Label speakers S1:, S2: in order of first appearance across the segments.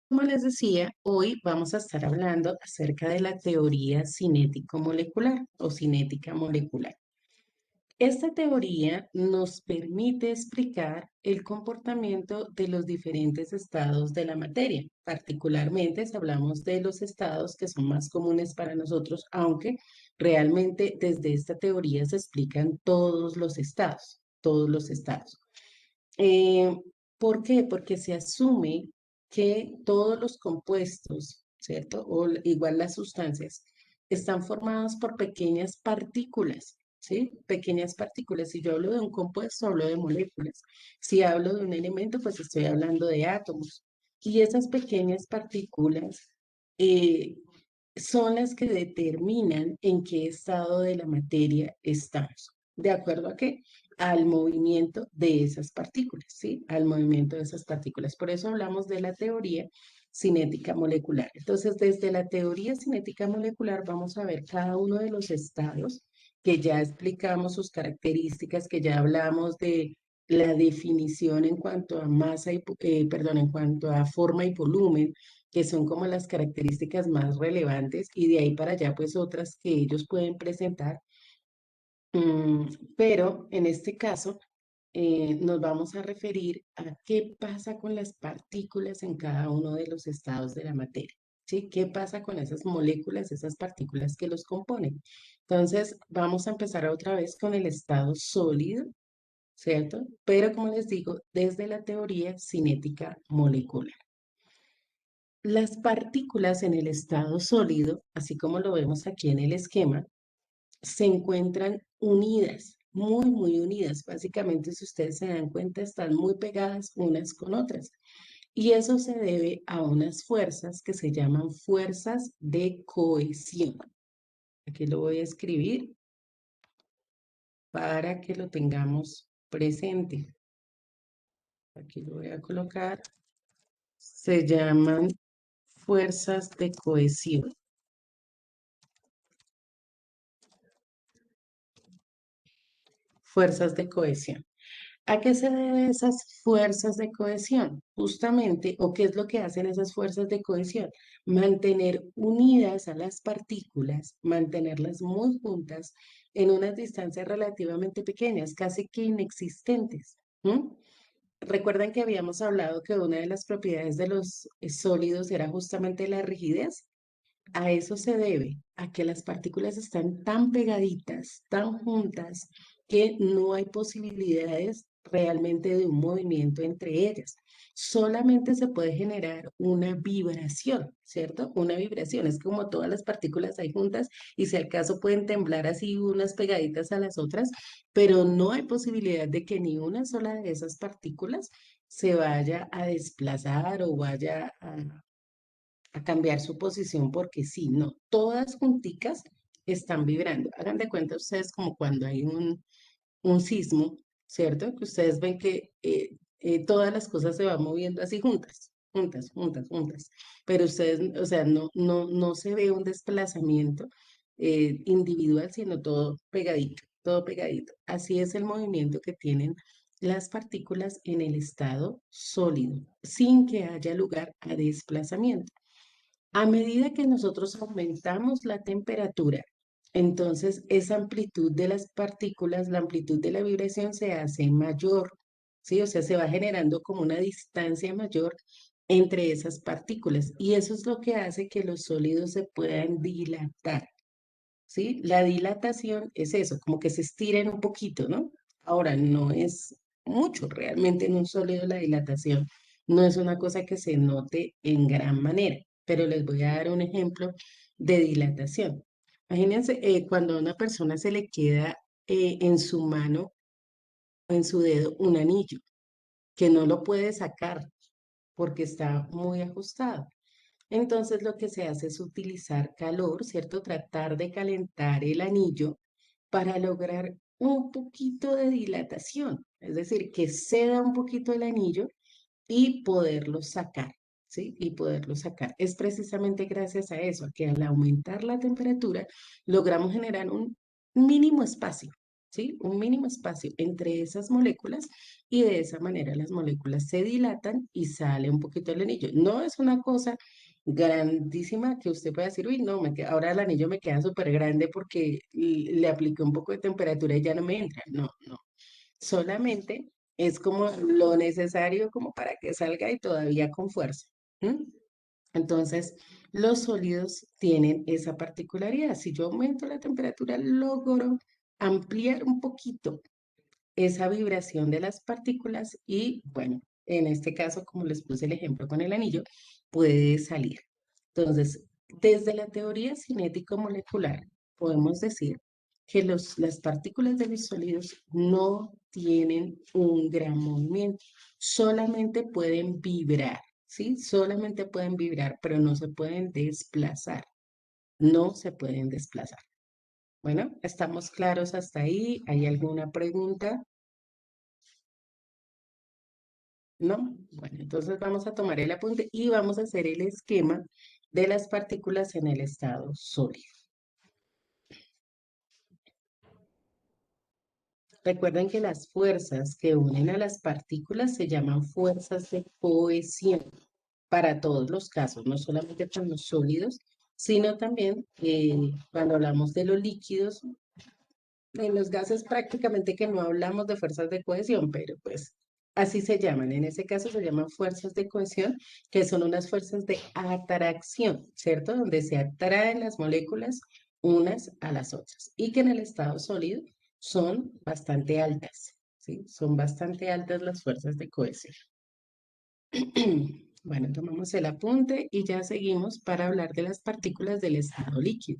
S1: Como les decía, hoy vamos a estar hablando acerca de la teoría cinético-molecular o cinética molecular. Esta teoría nos permite explicar el comportamiento de los diferentes estados de la materia. Particularmente, si hablamos de los estados que son más comunes para nosotros, aunque realmente desde esta teoría se explican todos los estados, todos los estados. Eh, ¿Por qué? Porque se asume que todos los compuestos, ¿cierto? Igual las sustancias, están formadas por pequeñas partículas, ¿sí? Pequeñas partículas. Si yo hablo de un compuesto, hablo de moléculas. Si hablo de un elemento, pues estoy hablando de átomos. Y esas pequeñas partículas eh, son las que determinan en qué estado de la materia estamos. ¿De acuerdo a qué? Al movimiento de esas partículas, ¿sí? Al movimiento de esas partículas. Por eso hablamos de la teoría cinética molecular. Entonces, desde la teoría cinética molecular vamos a ver cada uno de los estados que ya explicamos sus características, que ya hablamos de la definición en cuanto a masa y, perdón, en cuanto a forma y volumen, que son como las características más relevantes y de ahí para allá pues otras que ellos pueden presentar. Mm, pero en este caso nos vamos a referir a qué pasa con las partículas en cada uno de los estados de la materia, ¿sí? ¿Qué pasa con esas moléculas, esas partículas que los componen? Entonces, vamos a empezar otra vez con el estado sólido, ¿cierto? Pero como les digo, desde la teoría cinética molecular. Las partículas en el estado sólido, así como lo vemos aquí en el esquema, se encuentran unidas, muy unidas. Básicamente, si ustedes se dan cuenta, están muy pegadas unas con otras. Y eso se debe a unas fuerzas que se llaman fuerzas de cohesión. Aquí lo voy a escribir para que lo tengamos presente. Aquí lo voy a colocar. Se llaman fuerzas de cohesión. Fuerzas de cohesión. ¿A qué se deben esas fuerzas de cohesión? Justamente, ¿o qué es lo que hacen esas fuerzas de cohesión? Mantener unidas a las partículas, mantenerlas muy juntas en unas distancias relativamente pequeñas, casi que inexistentes. ¿M? Recuerdan que habíamos hablado que una de las propiedades de los sólidos era justamente la rigidez. A eso se debe, a que las partículas están tan pegaditas, tan juntas, que no hay posibilidades realmente de un movimiento entre ellas. Solamente se puede generar una vibración, ¿cierto? Una vibración. Es como todas las partículas ahí juntas y si al caso pueden temblar así unas pegaditas a las otras, pero no hay posibilidad de que ni una sola de esas partículas se vaya a desplazar o vaya a cambiar su posición porque sí, no, todas junticas están vibrando. Hagan de cuenta ustedes como cuando hay un sismo, ¿cierto? Que ustedes ven que todas las cosas se van moviendo así juntas, juntas. Pero ustedes, o sea, no se ve un desplazamiento individual, sino todo pegadito, todo pegadito. Así es el movimiento que tienen las partículas en el estado sólido, sin que haya lugar a desplazamiento. A medida que nosotros aumentamos la temperatura, entonces esa amplitud de las partículas, la amplitud de la vibración se hace mayor, ¿sí? O sea, se va generando como una distancia mayor entre esas partículas y eso es lo que hace que los sólidos se puedan dilatar, ¿sí? La dilatación es eso, como que se estiren un poquito, ¿no? Ahora, no es mucho realmente en un sólido la dilatación, no es una cosa que se note en gran manera, pero les voy a dar un ejemplo de dilatación. Imagínense cuando a una persona se le queda en su mano o en su dedo un anillo que no lo puede sacar porque está muy ajustado. Entonces lo que se hace es utilizar calor, ¿cierto? Tratar de calentar el anillo para lograr un poquito de dilatación, es decir, que ceda un poquito el anillo y poderlo sacar, ¿sí? Y poderlo sacar. Es precisamente gracias a eso, a que al aumentar la temperatura logramos generar un mínimo espacio, ¿sí? Un mínimo espacio entre esas moléculas y de esa manera las moléculas se dilatan y sale un poquito el anillo. No es una cosa grandísima que usted pueda decir, uy, no, ahora el anillo me queda súper grande porque le apliqué un poco de temperatura y ya no me entra. No, no. Solamente es como lo necesario como para que salga y todavía con fuerza. ¿M? Entonces, los sólidos tienen esa particularidad. Si yo aumento la temperatura, logro ampliar un poquito esa vibración de las partículas y, bueno, en este caso, como les puse el ejemplo con el anillo, puede salir. Entonces, desde la teoría cinético-molecular, podemos decir que las partículas de los sólidos no tienen un gran movimiento, solamente pueden vibrar, ¿sí? Solamente pueden vibrar, pero no se pueden desplazar, no se pueden desplazar. Bueno, ¿estamos claros hasta ahí? ¿Hay alguna pregunta? ¿No? Bueno, entonces vamos a tomar el apunte y vamos a hacer el esquema de las partículas en el estado sólido. Recuerden que las fuerzas que unen a las partículas se llaman fuerzas de cohesión para todos los casos, no solamente para los sólidos, sino también cuando hablamos de los líquidos, en los gases prácticamente que no hablamos de fuerzas de cohesión, pero pues así se llaman. En ese caso se llaman fuerzas de cohesión, que son unas fuerzas de atracción, ¿cierto? Donde se atraen las moléculas unas a las otras y que en el estado sólido son bastante altas, ¿sí? Son bastante altas las fuerzas de cohesión. Bueno, tomamos el apunte y ya seguimos para hablar de las partículas del estado líquido.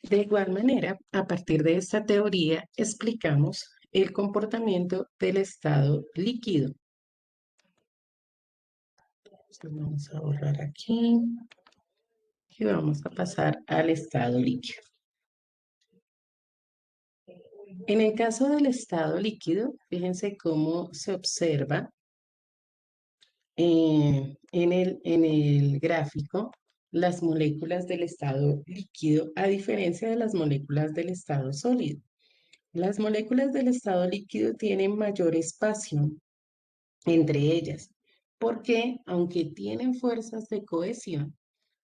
S1: De igual manera, a partir de esta teoría, explicamos el comportamiento del estado líquido. Entonces, vamos a borrar aquí y vamos a pasar al estado líquido. En el caso del estado líquido, fíjense cómo se observa en el gráfico las moléculas del estado líquido, a diferencia de las moléculas del estado sólido. Las moléculas del estado líquido tienen mayor espacio entre ellas, porque aunque tienen fuerzas de cohesión,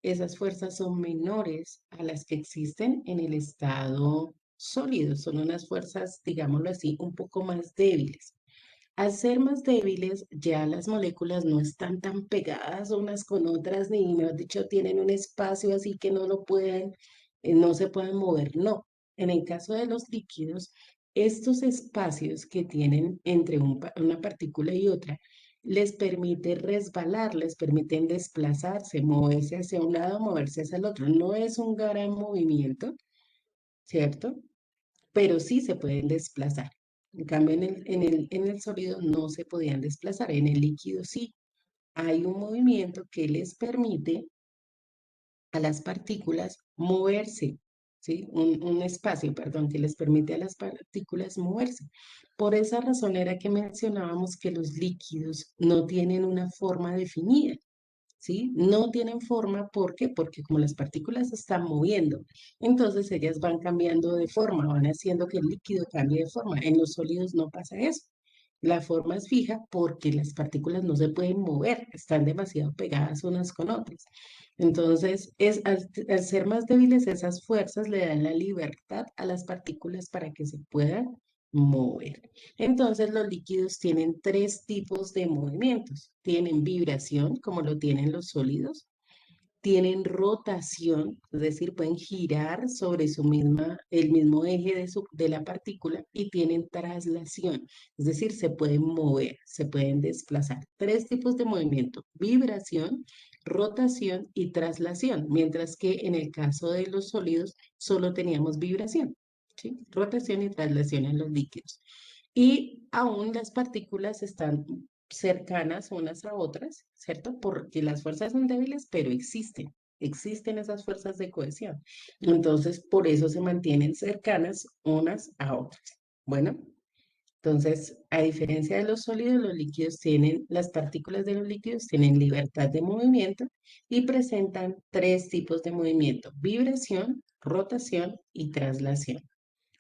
S1: esas fuerzas son menores a las que existen en el estado sólido, son unas fuerzas, digámoslo así, un poco más débiles. Al ser más débiles, ya las moléculas no están tan pegadas unas con otras, ni mejor dicho, tienen un espacio así que no lo pueden, no se pueden mover. No. En el caso de los líquidos, estos espacios que tienen entre una partícula y otra les permite resbalar, les permiten desplazarse, moverse hacia un lado, moverse hacia el otro. No es un gran movimiento, ¿cierto? Pero sí se pueden desplazar. En cambio, en el sólido no se podían desplazar, en el líquido sí. Hay un movimiento que les permite a las partículas moverse, ¿sí? Un espacio, perdón, que les permite a las partículas moverse. Por esa razón era que mencionábamos que los líquidos no tienen una forma definida. ¿Sí? No tienen forma, ¿por qué? Porque como las partículas se están moviendo, entonces ellas van cambiando de forma, van haciendo que el líquido cambie de forma. En los sólidos no pasa eso. La forma es fija porque las partículas no se pueden mover, están demasiado pegadas unas con otras. Entonces, al ser más débiles, esas fuerzas le dan la libertad a las partículas para que se puedan mover. Entonces, los líquidos tienen tres tipos de movimientos. Tienen vibración, como lo tienen los sólidos. Tienen rotación, es decir, pueden girar sobre el mismo eje de la partícula y tienen traslación, es decir, se pueden mover, se pueden desplazar. Tres tipos de movimiento: vibración, rotación y traslación, mientras que en el caso de los sólidos solo teníamos vibración, ¿sí? Rotación y traslación en los líquidos. Y aún las partículas están cercanas unas a otras, ¿cierto? Porque las fuerzas son débiles, pero existen esas fuerzas de cohesión. Entonces, por eso se mantienen cercanas unas a otras. Bueno, Entonces, a diferencia de los sólidos, los líquidos tienen, las partículas de los líquidos tienen libertad de movimiento y presentan tres tipos de movimiento: vibración, rotación y traslación.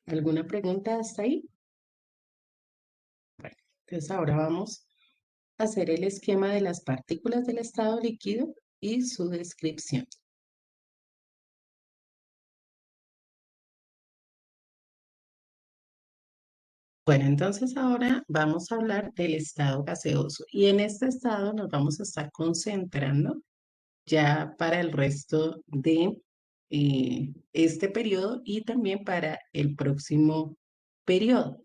S1: ¿Alguna pregunta hasta ahí? Bueno, entonces ahora vamos a hacer el esquema de las partículas del estado líquido y su descripción. Bueno, entonces ahora vamos a hablar del estado gaseoso y en este estado nos vamos a estar concentrando ya para el resto de este periodo y también para el próximo periodo.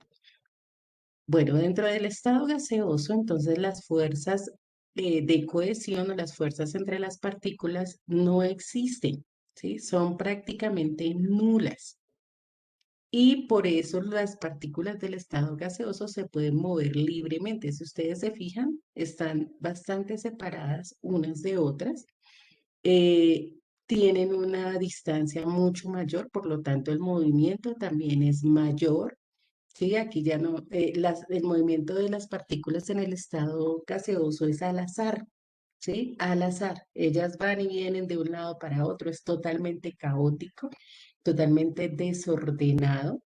S1: Bueno, dentro del estado gaseoso, entonces las fuerzas de cohesión o las fuerzas entre las partículas no existen, ¿sí? Son prácticamente nulas. Y por eso las partículas del estado gaseoso se pueden mover libremente. Si ustedes se fijan, están bastante separadas unas de otras, eh, tienen una distancia mucho mayor, por lo tanto el movimiento también es mayor. Sí, aquí ya no, el movimiento de las partículas en el estado gaseoso es al azar, ¿sí? Al azar. Ellas van y vienen de un lado para otro, es totalmente caótico, totalmente desordenado,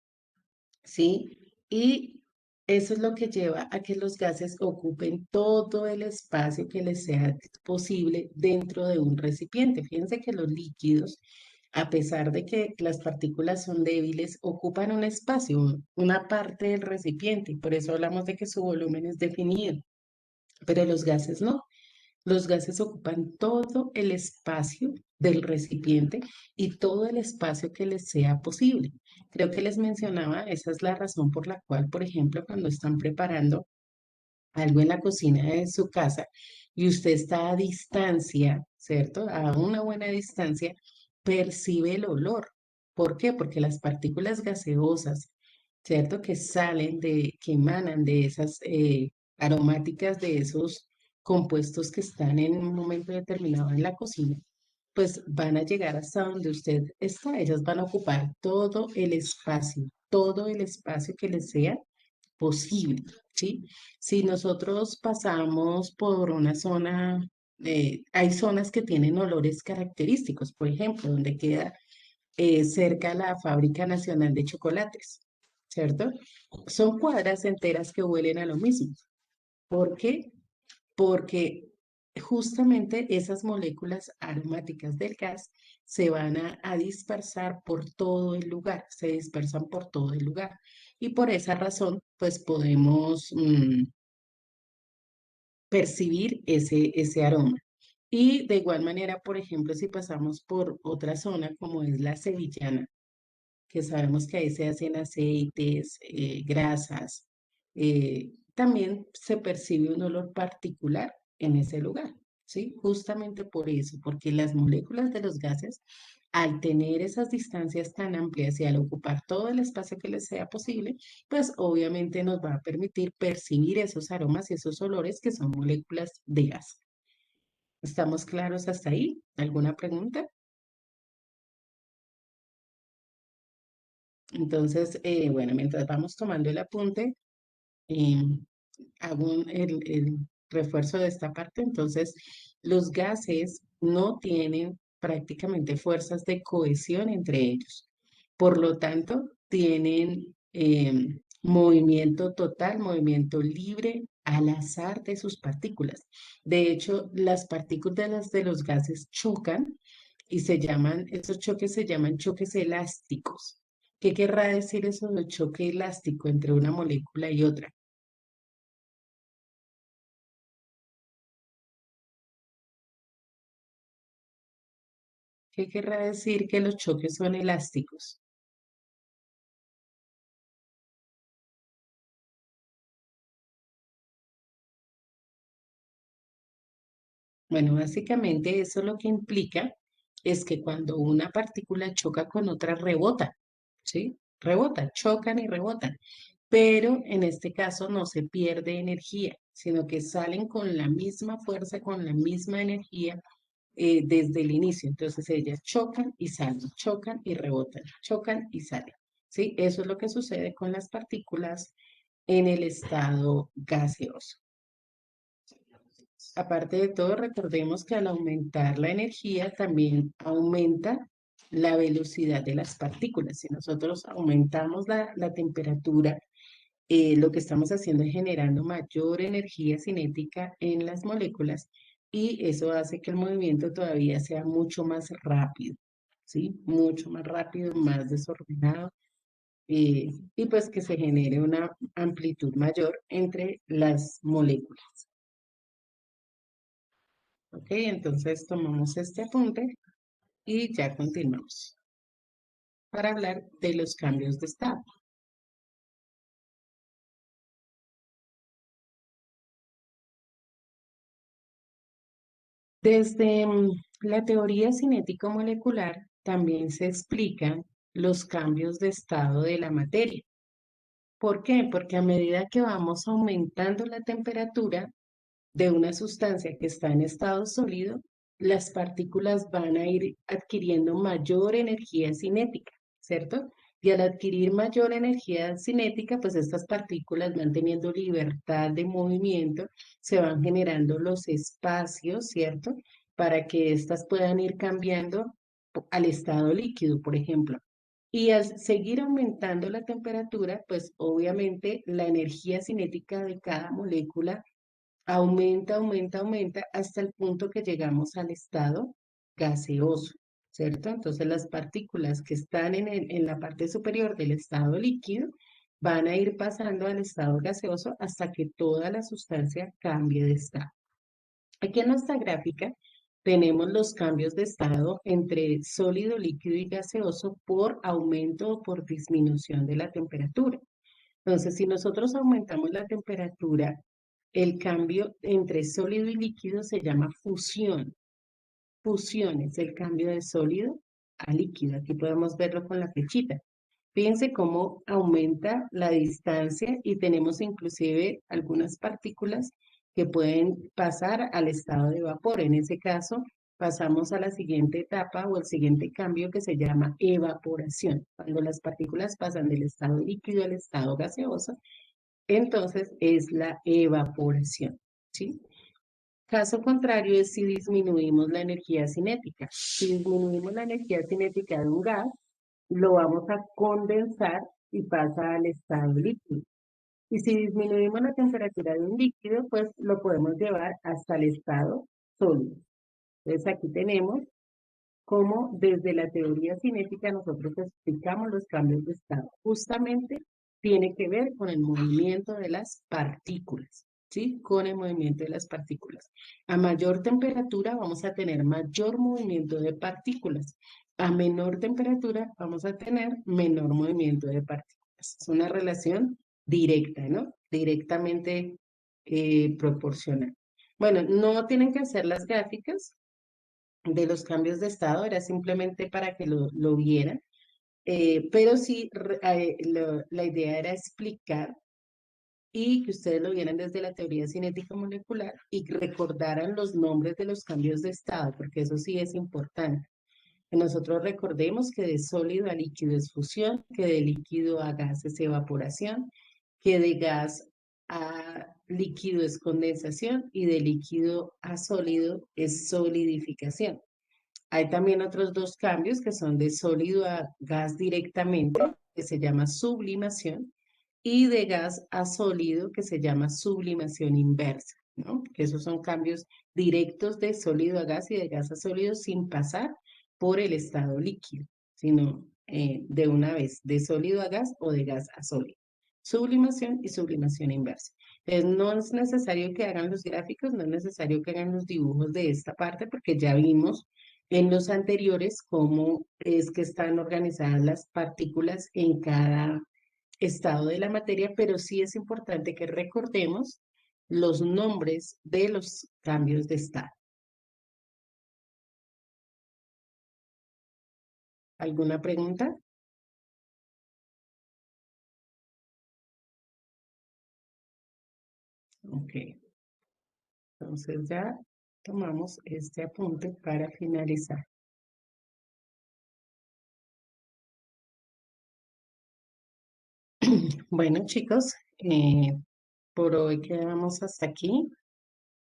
S1: ¿sí? Y eso es lo que lleva a que los gases ocupen todo el espacio que les sea posible dentro de un recipiente. Fíjense que los líquidos, a pesar de que las partículas son débiles, ocupan un espacio, una parte del recipiente, y por eso hablamos de que su volumen es definido, pero los gases no. Los gases ocupan todo el espacio del recipiente y todo el espacio que les sea posible. Creo que les mencionaba, esa es la razón por la cual, por ejemplo, cuando están preparando algo en la cocina de su casa y usted está a distancia, ¿cierto? A una buena distancia, percibe el olor. ¿Por qué? Porque las partículas gaseosas, ¿cierto? Que salen que emanan de esas aromáticas, de esos compuestos que están en un momento determinado en la cocina, pues van a llegar hasta donde usted está. Ellas van a ocupar todo el espacio que les sea posible, ¿sí? Si nosotros pasamos por una zona, hay zonas que tienen olores característicos, por ejemplo, donde queda cerca la Fábrica Nacional de Chocolates, ¿cierto? Son cuadras enteras que huelen a lo mismo. ¿Por qué? Porque justamente esas moléculas aromáticas del gas se van a dispersar por todo el lugar, se dispersan por todo el lugar. Y por esa razón, pues podemos percibir ese aroma. Y de igual manera, por ejemplo, si pasamos por otra zona como es la sevillana, que sabemos que ahí se hacen aceites, grasas, también se percibe un olor particular en ese lugar, ¿sí? Justamente por eso, porque las moléculas de los gases, al tener esas distancias tan amplias y al ocupar todo el espacio que les sea posible, pues obviamente nos va a permitir percibir esos aromas y esos olores que son moléculas de gas. ¿Estamos claros hasta ahí? ¿Alguna pregunta? Entonces, bueno, mientras vamos tomando el apunte, eh, hago el refuerzo de esta parte. Entonces, los gases no tienen prácticamente fuerzas de cohesión entre ellos. Por lo tanto, tienen movimiento total, movimiento libre al azar de sus partículas. De hecho, las partículas de los gases chocan y esos choques se llaman choques elásticos. ¿Qué querrá decir eso de choque elástico entre una molécula y otra? ¿Qué querrá decir que los choques son elásticos? Bueno, básicamente eso lo que implica es que cuando una partícula choca con otra, rebota, ¿sí? Rebota, chocan y rebotan. Pero en este caso no se pierde energía, sino que salen con la misma fuerza, con la misma energía desde el inicio. Entonces ellas chocan y salen, chocan y rebotan, chocan y salen. ¿Sí? Eso es lo que sucede con las partículas en el estado gaseoso. Aparte de todo, recordemos que al aumentar la energía también aumenta la velocidad de las partículas. Si nosotros aumentamos la temperatura, lo que estamos haciendo es generando mayor energía cinética en las moléculas y eso hace que el movimiento todavía sea mucho más rápido, ¿sí? Mucho más rápido, más desordenado y pues que se genere una amplitud mayor entre las moléculas. ¿Ok? Entonces tomamos este apunte y ya continuamos para hablar de los cambios de estado. Desde la teoría cinético-molecular también se explican los cambios de estado de la materia. ¿Por qué? Porque a medida que vamos aumentando la temperatura de una sustancia que está en estado sólido, las partículas van a ir adquiriendo mayor energía cinética, ¿cierto? Y al adquirir mayor energía cinética, pues estas partículas van teniendo libertad de movimiento, se van generando los espacios, ¿cierto? Para que éstas puedan ir cambiando al estado líquido, por ejemplo. Y al seguir aumentando la temperatura, pues obviamente la energía cinética de cada molécula aumenta, aumenta, aumenta hasta el punto que llegamos al estado gaseoso, ¿cierto? Entonces las partículas que están en la parte superior del estado líquido van a ir pasando al estado gaseoso hasta que toda la sustancia cambie de estado. Aquí en nuestra gráfica tenemos los cambios de estado entre sólido, líquido y gaseoso por aumento o por disminución de la temperatura. Entonces, si nosotros aumentamos la temperatura, el cambio entre sólido y líquido se llama fusión. Fusión es el cambio de sólido a líquido. Aquí podemos verlo con la flechita. Fíjense cómo aumenta la distancia y tenemos inclusive algunas partículas que pueden pasar al estado de vapor. En ese caso, pasamos a la siguiente etapa o el siguiente cambio que se llama evaporación. Cuando las partículas pasan del estado líquido al estado gaseoso, entonces es la evaporación, ¿sí? Caso contrario es si disminuimos la energía cinética. Si disminuimos la energía cinética de un gas, lo vamos a condensar y pasa al estado líquido. Y si disminuimos la temperatura de un líquido, pues lo podemos llevar hasta el estado sólido. Entonces aquí tenemos cómo desde la teoría cinética nosotros explicamos los cambios de estado. Justamente tiene que ver con el movimiento de las partículas, ¿sí? Con el movimiento de las partículas. A mayor temperatura vamos a tener mayor movimiento de partículas. A menor temperatura vamos a tener menor movimiento de partículas. Es una relación directa, ¿no? Directamente proporcional. Bueno, no tienen que hacer las gráficas, de los cambios de estado, era simplemente para que lo vieran, pero sí la idea era explicar y que ustedes lo vieran desde la teoría cinética molecular y que recordaran los nombres de los cambios de estado, porque eso sí es importante. Que nosotros recordemos que de sólido a líquido es fusión, que de líquido a gas es evaporación, que de gas a líquido es condensación y de líquido a sólido es solidificación. Hay también otros dos cambios que son de sólido a gas directamente, que se llama sublimación, y de gas a sólido, que se llama sublimación inversa, ¿no? Que esos son cambios directos de sólido a gas y de gas a sólido sin pasar por el estado líquido, sino de una vez, de sólido a gas o de gas a sólido. Sublimación y sublimación inversa. Entonces, no es necesario que hagan los gráficos, no es necesario que hagan los dibujos de esta parte, porque ya vimos en los anteriores cómo es que están organizadas las partículas en cada estado de la materia, pero sí es importante que recordemos los nombres de los cambios de estado. ¿Alguna pregunta? Ok, entonces ya tomamos este apunte para finalizar. Bueno, chicos, Eh, por hoy quedamos hasta aquí.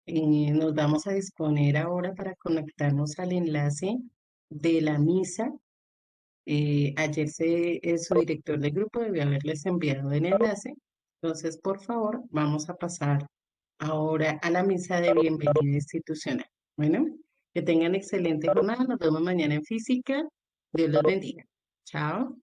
S1: Nos vamos a disponer ahora para conectarnos al enlace de la misa. Ayer su director de grupo debió haberles enviado el enlace. Entonces, por favor, vamos a pasar ahora a la misa de bienvenida institucional. Bueno, que tengan excelente jornada. Nos vemos mañana en física. Dios los bendiga. Chao.